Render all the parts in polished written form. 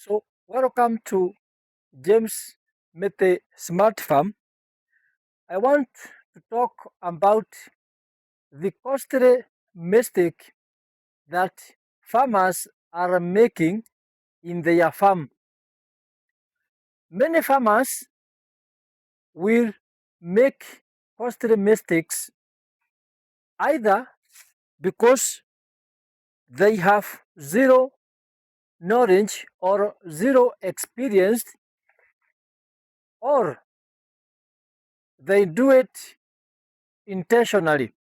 So, welcome to James Mete Smart Farm. I want to talk about the costly mistake that farmers are making in their farm. Many farmers will make costly mistakes either because they have zero knowledge or zero experience, or they do it intentionally.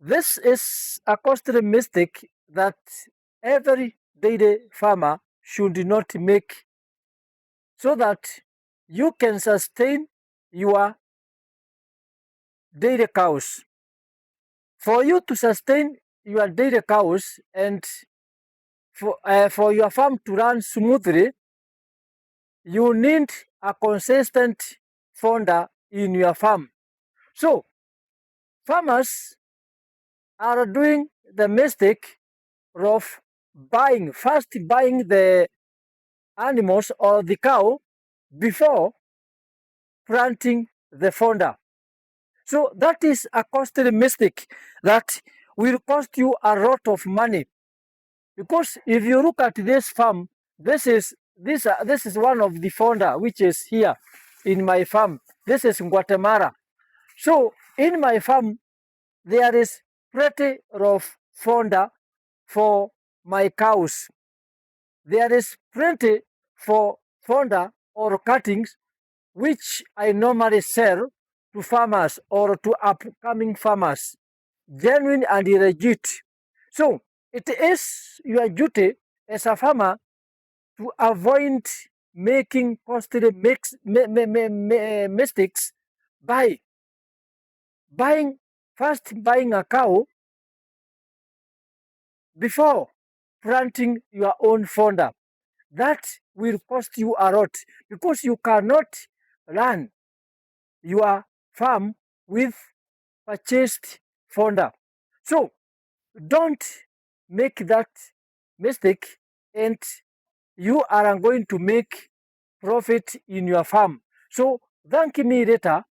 This is a costly mistake that every dairy farmer should not make so that you can sustain your dairy cows. For you to sustain your dairy cows and for your farm to run smoothly, you need a consistent founder in your farm. So, farmers are doing the mistake of first buying the animals or the cow before planting the founder. So that is a costly mistake that will cost you a lot of money. Because if you look at this farm, this is one of the founder which is here in my farm. This is Guatemala. So in my farm there is plenty of founder for my cows. There is plenty for founder or cuttings which I normally sell to farmers or to upcoming farmers, genuine and legit. So it is your duty as a farmer to avoid making costly mistakes by buying buying a cow before planting your own founder. That will cost you a lot because you cannot run your farm with purchased founder. So don't make that mistake and you are going to make profit in your farm. So thank me later